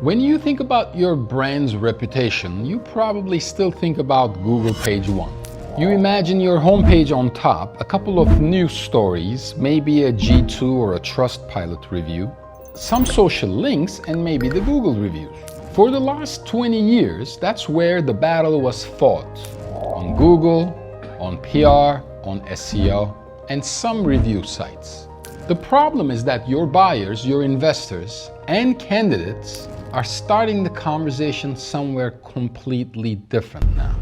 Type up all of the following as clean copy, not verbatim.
When you think about your brand's reputation, you probably still think about Google page 1. You imagine your homepage on top, a couple of news stories, maybe a G2 or a Trustpilot review, some social links, and maybe the Google reviews. For the last 20 years, that's where the battle was fought. On Google, on PR, on SEO, and some review sites. The problem is that your buyers, your investors, and candidates are starting the conversation somewhere completely different now.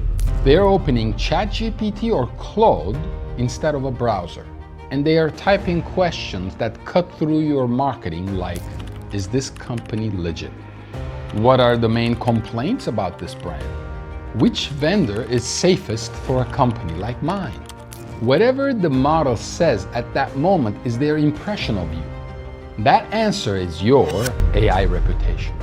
They're opening ChatGPT or Claude instead of a browser. And they are typing questions that cut through your marketing like, is this company legit? What are the main complaints about this brand? Which vendor is safest for a company like mine? Whatever the model says at that moment is their impression of you. That answer is your AI reputation.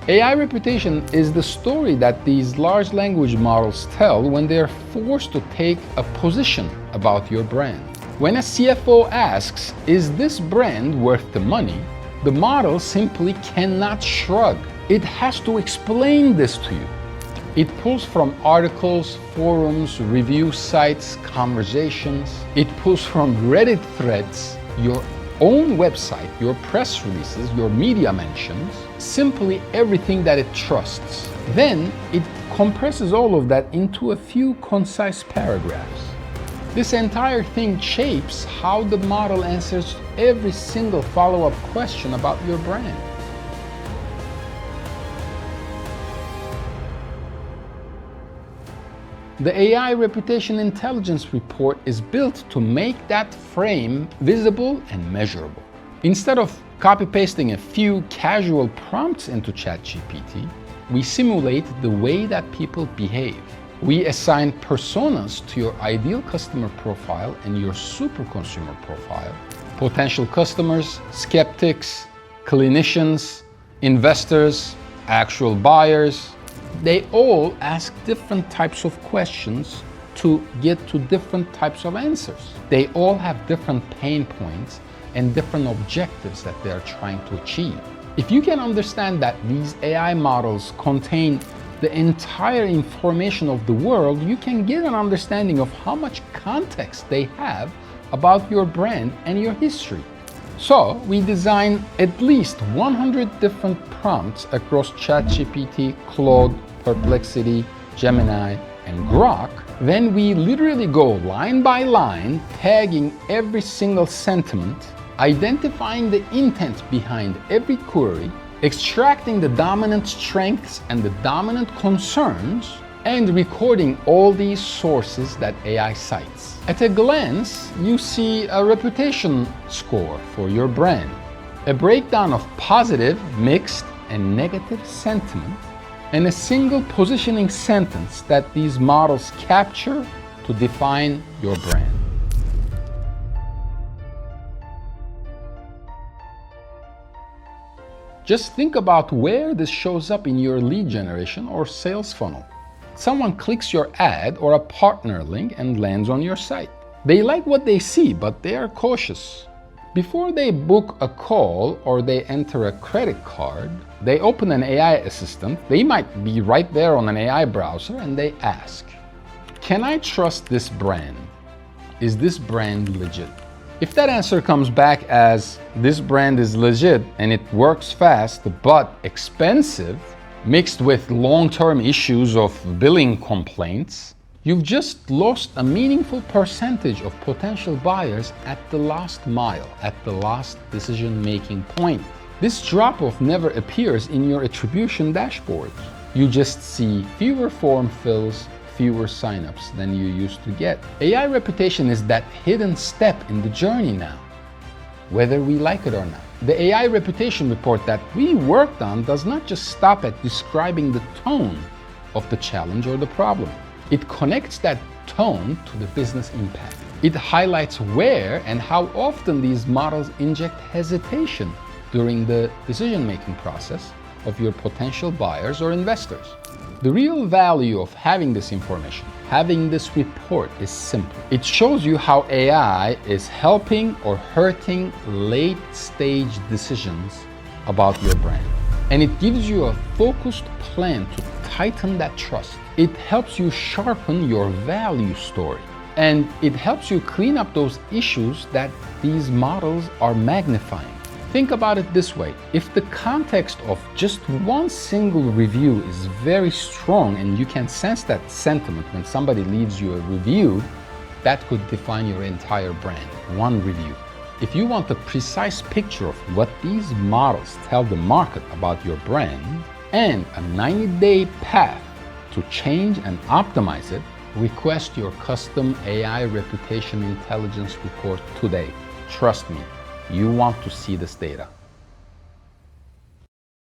AI reputation is the story that these large language models tell when they're forced to take a position about your brand. When a CFO asks, is this brand worth the money? The model simply cannot shrug. It has to explain this to you. It pulls from articles, forums, review sites, conversations. It pulls from Reddit threads, your own website, your press releases, your media mentions, simply everything that it trusts. Then it compresses all of that into a few concise paragraphs. This entire thing shapes how the model answers every single follow-up question about your brand. The AI Reputation Intelligence Report is built to make that frame visible and measurable. Instead of copy-pasting a few casual prompts into ChatGPT, we simulate the way that people behave. We assign personas to your ideal customer profile and your super consumer profile. Potential customers, skeptics, clinicians, investors, actual buyers. They all ask different types of questions to get to different types of answers. They all have different pain points and different objectives that they are trying to achieve. If you can understand that these AI models contain the entire information of the world, you can get an understanding of how much context they have about your brand and your history. So we design at least 100 different prompts across ChatGPT, Claude, Perplexity, Gemini, and Grok. Then we literally go line by line, tagging every single sentiment, identifying the intent behind every query, extracting the dominant strengths and the dominant concerns, and recording all these sources that AI cites. At a glance, you see a reputation score for your brand, a breakdown of positive, mixed, and negative sentiment, and a single positioning sentence that these models capture to define your brand. Just think about where this shows up in your lead generation or sales funnel. Someone clicks your ad or a partner link and lands on your site. They like what they see, but they are cautious. Before they book a call or they enter a credit card, they open an AI assistant. They might be right there on an AI browser and they ask, can I trust this brand? Is this brand legit? If that answer comes back as, this brand is legit and it works fast but expensive, mixed with long-term issues of billing complaints, you've just lost a meaningful percentage of potential buyers at the last mile, at the last decision-making point. This drop-off never appears in your attribution dashboards. You just see fewer form fills, fewer signups than you used to get. AI reputation is that hidden step in the journey now, whether we like it or not. The AI reputation report that we worked on does not just stop at describing the tone of the challenge or the problem. It connects that tone to the business impact. It highlights where and how often these models inject hesitation during the decision-making process of your potential buyers or investors. The real value of having this information, having this report, is simple. It shows you how AI is helping or hurting late-stage decisions about your brand. And it gives you a focused plan to tighten that trust. It helps you sharpen your value story. And it helps you clean up those issues that these models are magnifying. Think about it this way. If the context of just one single review is very strong and you can sense that sentiment when somebody leaves you a review, that could define your entire brand. One review. If you want a precise picture of what these models tell the market about your brand and a 90-day path to change and optimize it, request your custom AI reputation intelligence report today. Trust me, you want to see this data.